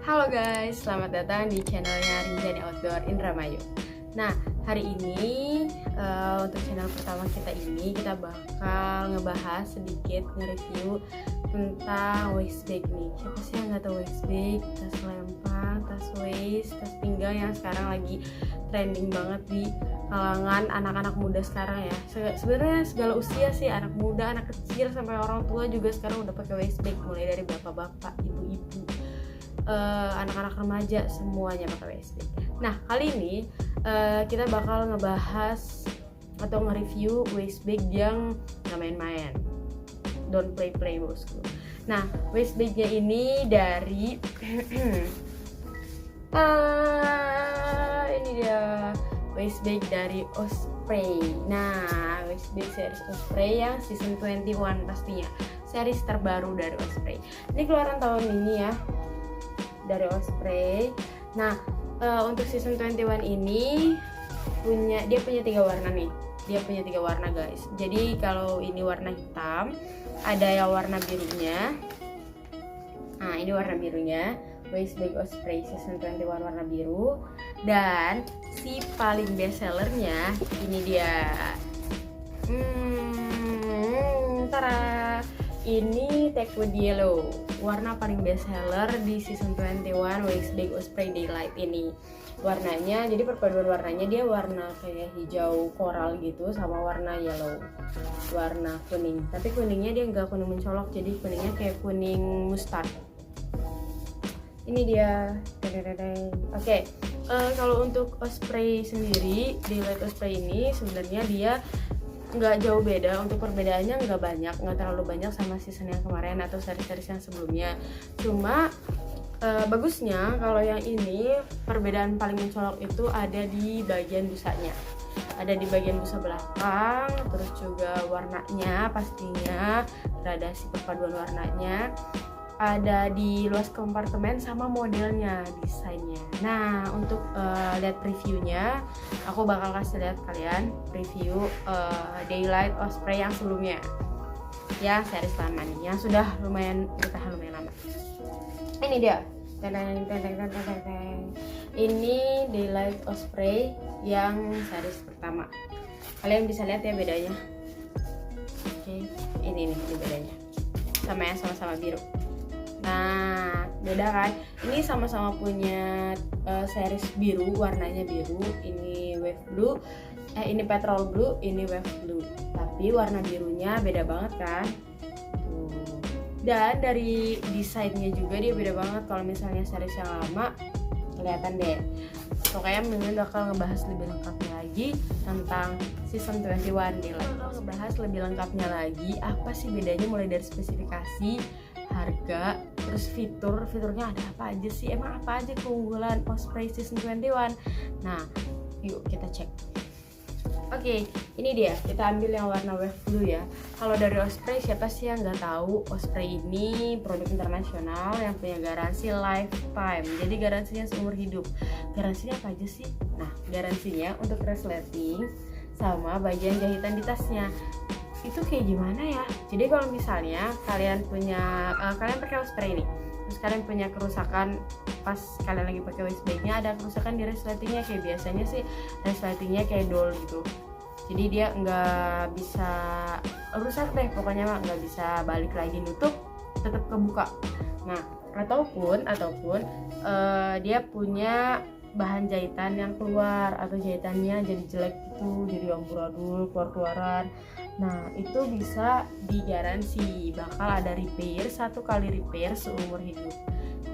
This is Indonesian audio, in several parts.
Halo guys, selamat datang di channelnya Rinjani Outdoor Indramayu. Nah, hari ini untuk channel pertama kita ini kita bakal ngebahas sedikit nge-review tentang waist bag nih. Siapa sih yang nggak tahu waist bag? Tas lempang, tas waist, tas pinggang yang sekarang lagi trending banget di kalangan anak-anak muda sekarang ya. Sebenarnya segala usia sih, anak muda, anak kecil sampai orang tua juga sekarang udah pakai waist bag, mulai dari bapak-bapak, ibu-ibu, anak-anak remaja semuanya pakai waist bag. Nah, kali ini kita bakal ngebahas atau nge-review waist bag yang gak main-main. Don't play bosku. Nah, waist bagnya ini dari ini dia waist bag dari Osprey. Nah, waist bag series Osprey yang season 21 pastinya, series terbaru dari Osprey. Ini keluaran tahun ini ya, dari Osprey. Nah, untuk season 21 ini dia punya 3 warna nih. Dia punya 3 warna guys. Jadi kalau ini warna hitam, ada yang warna birunya. Nah, ini warna birunya. Waist bag Osprey season 21 warna biru. Dan si paling best sellernya ini dia. Tara. Ini Techwood Yellow, warna paling best seller di season 21 waist bag Osprey Daylight ini. Warnanya, jadi perpaduan warnanya dia warna kayak hijau koral gitu sama warna yellow, warna kuning. Tapi kuningnya dia nggak kuning mencolok, jadi kuningnya kayak kuning mustard. Ini dia. Oke. Kalau untuk Osprey sendiri, Daylight Osprey ini sebenarnya dia nggak jauh beda. Untuk perbedaannya nggak banyak, nggak terlalu banyak sama season yang kemarin atau seri-seri yang sebelumnya. Cuma bagusnya kalau yang ini perbedaan paling mencolok itu ada di bagian busanya, ada di bagian busa belakang, terus juga warnanya pastinya, gradasi perpaduan warnanya, ada di luas kompartemen sama modelnya, desainnya. Nah, untuk lihat previewnya, aku bakal kasih lihat kalian preview Daylight Osprey yang sebelumnya, ya series lama nih, yang sudah lumayan bertahan lumayan lama. Ini dia, ini Daylight Osprey yang series pertama. Kalian bisa lihat ya bedanya. Oke, ini bedanya sama yang sama-sama biru. Nah, beda kan? Ini sama-sama punya series biru, warnanya biru. Ini wave blue, ini petrol blue, ini wave blue. Tapi warna birunya beda banget kan? Tuh. Dan dari desainnya juga dia beda banget. Kalau misalnya series yang lama, kelihatan deh. Pokoknya Mimin bakal ngebahas lebih lengkapnya lagi tentang season 21 nih. Bakal ngebahas lebih lengkapnya lagi apa sih bedanya, mulai dari spesifikasi, harga, terus fiturnya ada apa aja sih, emang apa aja keunggulan Osprey season 21. Nah, yuk kita cek. Oke, ini dia, kita ambil yang warna wave blue ya. Kalau dari Osprey, siapa sih yang nggak tahu Osprey ini produk internasional yang punya garansi lifetime, jadi garansinya seumur hidup. Garansinya apa aja sih? Nah, garansinya untuk resleting sama bagian jahitan di tasnya. Itu kayak gimana ya? Jadi kalau misalnya kalian pakai Osprey nih, terus kalian punya kerusakan pas kalian lagi pakai waist bagnya, ada kerusakan di resletingnya, kayak biasanya sih resletingnya kayak dol gitu. Jadi dia nggak bisa rusak deh, pokoknya mah nggak bisa balik lagi nutup, tetap kebuka. Nah, ataupun dia punya bahan jahitan yang keluar atau jahitannya jadi jelek gitu, jadi amburadul, keluar-keluaran. Nah, itu bisa digaransi, bakal ada repair, 1 kali repair seumur hidup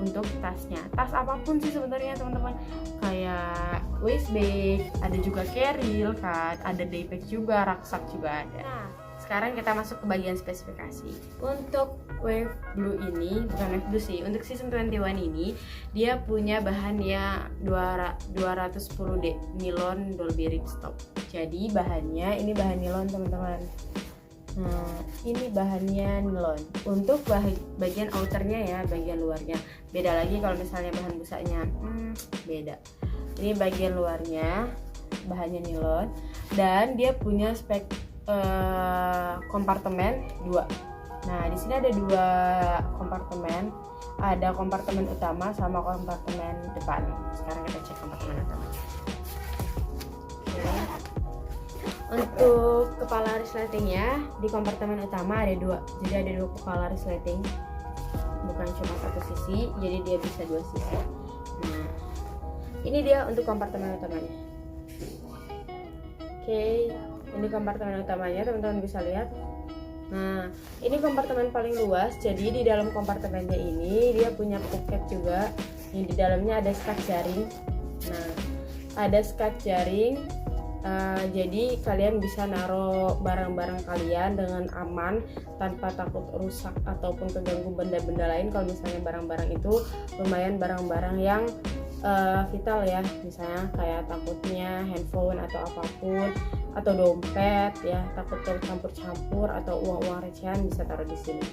untuk tasnya. Tas apapun sih sebenarnya teman-teman, kayak waist bag, ada juga carrier kan, ada daypack juga, rucksack juga ada. Nah, sekarang kita masuk ke bagian spesifikasi. Untuk wave blue ini, bukan wave blue sih, untuk season 21 ini dia punya bahannya 210D nilon Dolby ripstop. Jadi ini bahan nilon teman-teman. Nah, ini bahannya nilon. Untuk bagian outernya ya, bagian luarnya beda lagi. Kalau misalnya bahan busanya beda. Ini bagian luarnya bahannya nilon, dan dia punya spek kompartemen 2. Nah, di sini ada 2 kompartemen. Ada kompartemen utama sama kompartemen depan. Sekarang kita cek kompartemen utama. Oke. Untuk kepala resletingnya di kompartemen utama ada 2. Jadi ada 2 kepala resleting. Bukan cuma satu sisi, jadi dia bisa 2 sisi. Nah, ini dia untuk kompartemen utamanya. Oke, ini kompartemen utamanya, teman-teman bisa lihat. Nah, ini kompartemen paling luas. Jadi di dalam kompartemennya ini dia punya pocket juga. Yang di dalamnya ada skat jaring. Nah, ada skat jaring. Jadi kalian bisa naruh barang-barang kalian dengan aman tanpa takut rusak ataupun keganggu benda-benda lain. Kalau misalnya barang-barang itu lumayan barang-barang yang vital ya, misalnya kayak takutnya handphone atau apapun atau dompet ya, takut campur-campur atau uang-uang recehan bisa taruh di sini.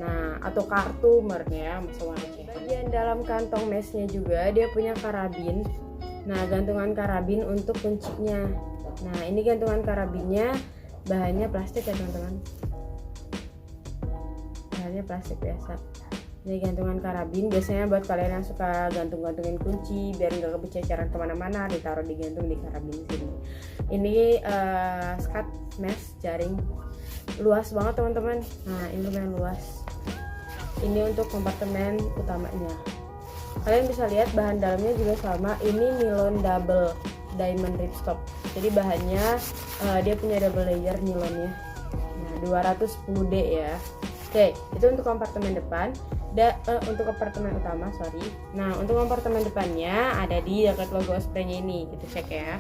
Nah, atau kartu ya, masa uang recehan. Bagian dalam kantong mesnya juga dia punya karabin. Nah, gantungan karabin untuk kuncinya. Nah, ini gantungan karabinnya bahannya plastik ya teman-teman. Bahannya plastik biasa. Ini gantungan karabin, biasanya buat kalian yang suka gantung-gantungin kunci biar nggak kececeran kemana-mana, ditaruh digantung di karabin sini. Ini skat mesh jaring, luas banget teman-teman. Nah, ini lumayan luas. Ini untuk kompartemen utamanya. Kalian bisa lihat bahan dalamnya juga sama. Ini nilon double diamond ripstop. Jadi bahannya dia punya double layer nilonnya. Nah, 210D ya. Oke, itu untuk kompartemen depan. Untuk kompartemen utama, sorry. Nah, untuk kompartemen depannya ada di dekat logo Osprey-nya ini. Kita cek ya.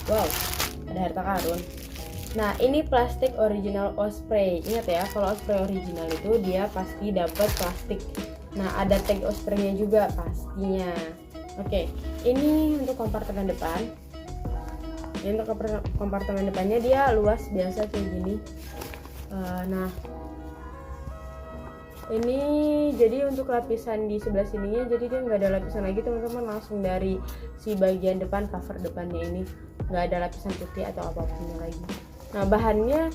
Wow, ada harta karun. Nah, ini plastik original Osprey. Ingat ya, kalau Osprey original itu dia pasti dapat plastik. Nah, ada tag Osprey-nya juga pastinya. Oke, ini untuk kompartemen depan. Ini untuk kompartemen depannya dia luas biasa kayak gini. Nah, ini jadi untuk lapisan di sebelah sininya, jadi dia nggak ada lapisan lagi teman-teman, langsung dari si bagian depan, cover depannya ini nggak ada lapisan putih atau apapun lagi. Nah, bahannya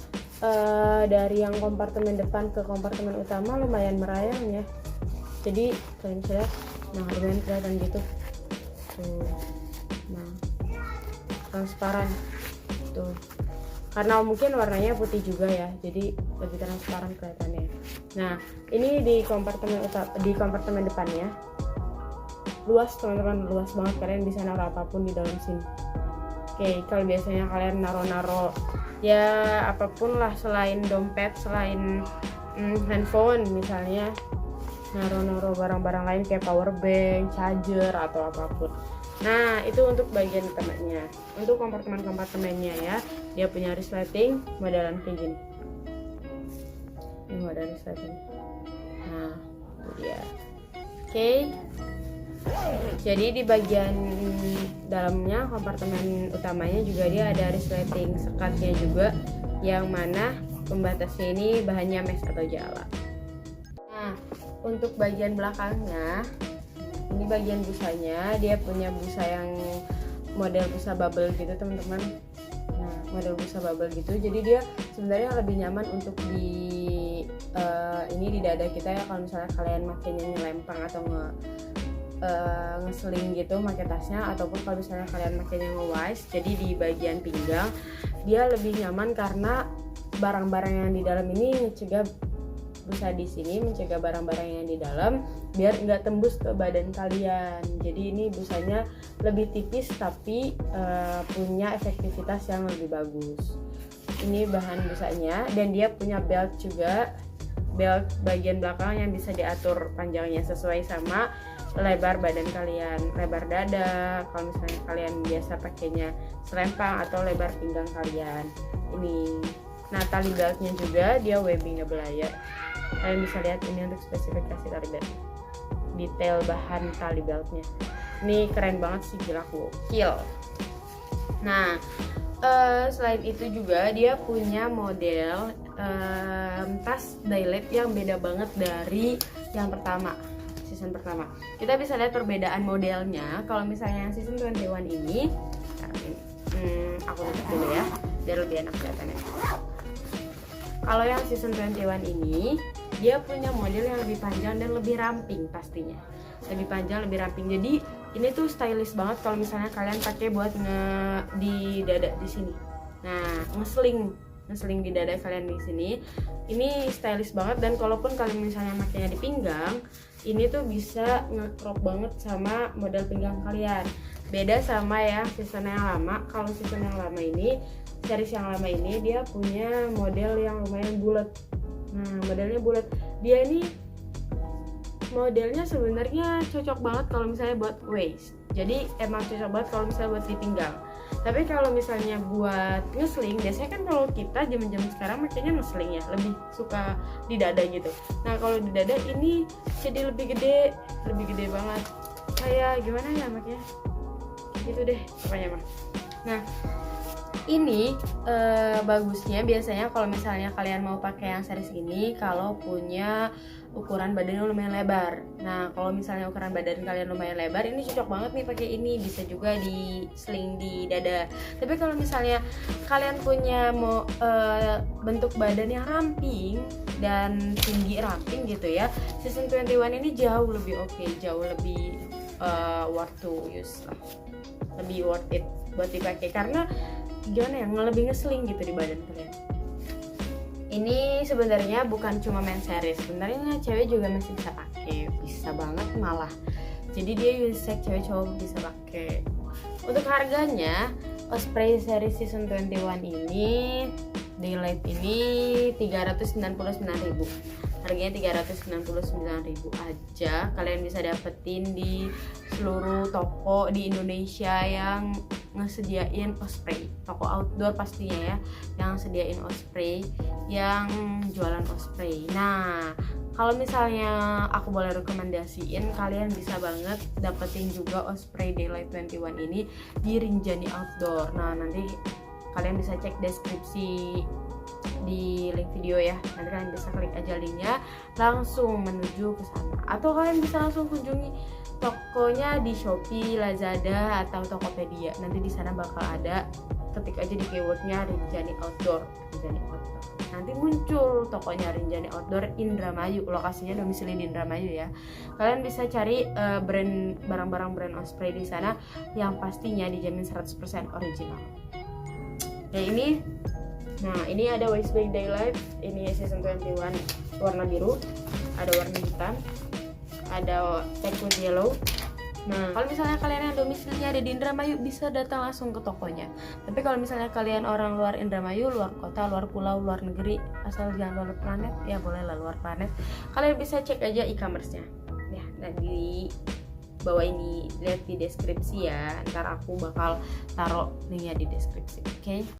dari yang kompartemen depan ke kompartemen utama lumayan merayang ya, jadi kalian bisa lihat, nah lumayan kelihatan gitu tuh. Nah, transparan tuh, karena mungkin warnanya putih juga ya, jadi lebih transparan kelihatannya. Nah, ini di kompartemen depannya luas teman-teman, luas banget, kalian bisa naruh apapun di dalam sini. Oke, kalau biasanya kalian naruh ya apapun lah selain dompet, selain handphone misalnya, naruh barang-barang lain kayak power bank, charger atau apapun. Nah, itu untuk bagian utamanya. Untuk kompartemennya ya, dia punya resleting modelan kayak gini. Ini model resleting. Nah, itu dia. Oke. Jadi di bagian dalamnya kompartemen utamanya juga dia ada resleting sekatnya juga, yang mana pembatasnya ini bahannya mesh atau jala. Nah, untuk bagian belakangnya, ini bagian busanya, dia punya busa yang model busa bubble gitu teman-teman. Nah, model busa bubble gitu, jadi dia sebenarnya lebih nyaman untuk ini di dada kita ya, kalau misalnya kalian makainya nyelempang atau ngeseling gitu pakai tasnya, ataupun kalau misalnya kalian makainya nge-wise, jadi di bagian pinggang dia lebih nyaman karena barang-barang yang di dalam ini mencegah busa di sini, mencegah barang-barang yang di dalam biar nggak tembus ke badan kalian. Jadi ini busanya lebih tipis tapi punya efektivitas yang lebih bagus. Ini bahan busanya, dan dia punya belt juga, belt bagian belakang yang bisa diatur panjangnya sesuai sama lebar badan kalian, lebar dada kalau misalnya kalian biasa pakainya selempang, atau lebar pinggang kalian ini. Nah, tali beltnya juga dia webbing belayar. Kalian bisa lihat ini untuk spesifikasi tali belt, detail bahan tali beltnya. Ini keren banget sih, gila, gokil. Nah, selain itu juga dia punya model tas daylight yang beda banget dari yang pertama, season pertama. Kita bisa lihat perbedaan modelnya. Kalau misalnya yang season 21 ini, aku tutup dulu ya biar lebih enak kelihatannya. Kalau yang season 21 ini dia punya model yang lebih panjang dan lebih ramping pastinya. Lebih panjang, lebih ramping. Jadi ini tuh stylish banget kalau misalnya kalian pakai buat di dada di sini. Nah, ngesling di dada kalian di sini. Ini stylish banget, dan kalaupun kalian misalnya makainya di pinggang, ini tuh bisa nge-crop banget sama model pinggang kalian. Beda sama yang season yang lama. Kalau season yang lama ini, series yang lama ini dia punya model yang lumayan bulat. Nah, modelnya bulat. Dia ini modelnya sebenarnya cocok banget kalau misalnya buat waist. Jadi emang cocok banget kalau misalnya buat di pinggang. Tapi kalau misalnya buat ngesling, biasanya kan kalau kita zaman-zaman sekarang makanya ngesling ya, lebih suka di dada gitu. Nah, kalau di dada ini jadi lebih gede banget. Kayak gimana ya makanya? Gitu deh pokoknya mah. Nah, ini bagusnya biasanya kalau misalnya kalian mau pakai yang series ini kalau punya ukuran badannya lumayan lebar. Nah, kalau misalnya ukuran badan kalian lumayan lebar, ini cocok banget nih pakai ini. Bisa juga di sling di dada. Tapi kalau misalnya kalian punya bentuk badan yang ramping dan tinggi ramping gitu ya, season 21 ini jauh lebih oke, jauh lebih worth to use lah. Lebih worth it buat dipakai karena gimana ya, lebih ngesling gitu di badan kalian. Ini sebenarnya bukan cuma men series, sebenarnya cewek juga masih bisa pakai, bisa banget malah. Jadi dia unisex, cewek cowok bisa pakai. Untuk harganya, Osprey series season 21 ini Daylight ini 399.000. Harganya 399.000 aja. Kalian bisa dapetin di seluruh toko di Indonesia yang ngesediain Osprey, toko outdoor pastinya ya, yang sediain Osprey, yang jualan Osprey. Nah, kalau misalnya aku boleh rekomendasiin, kalian bisa banget dapetin juga Osprey Daylight 21 ini di Rinjani Outdoor. Nah, nanti kalian bisa cek deskripsi di link video ya. Nanti kalian bisa klik aja linknya, langsung menuju ke sana. Atau kalian bisa langsung kunjungi tokonya di Shopee, Lazada, atau Tokopedia. Nanti di sana bakal ada, ketik aja di keywordnya Rinjani Outdoor. Nanti muncul tokonya Rinjani Outdoor Indramayu. Lokasinya domisili di Indramayu ya. Kalian bisa cari barang-barang brand Osprey di sana yang pastinya dijamin 100% original. Nah ini ada waistband Daylight, ini season 21 warna biru, ada warna hitam, ada check with yellow. Nah, kalau misalnya kalian yang domisilinya ada di Indramayu, bisa datang langsung ke tokonya. Tapi kalau misalnya kalian orang luar Indramayu, luar kota, luar pulau, luar negeri, asal jangan luar planet, ya bolehlah luar planet, kalian bisa cek aja e-commerce-nya. Ya, nah di bawah ini lihat di deskripsi ya. Ntar aku bakal taruh linknya di deskripsi. Oke?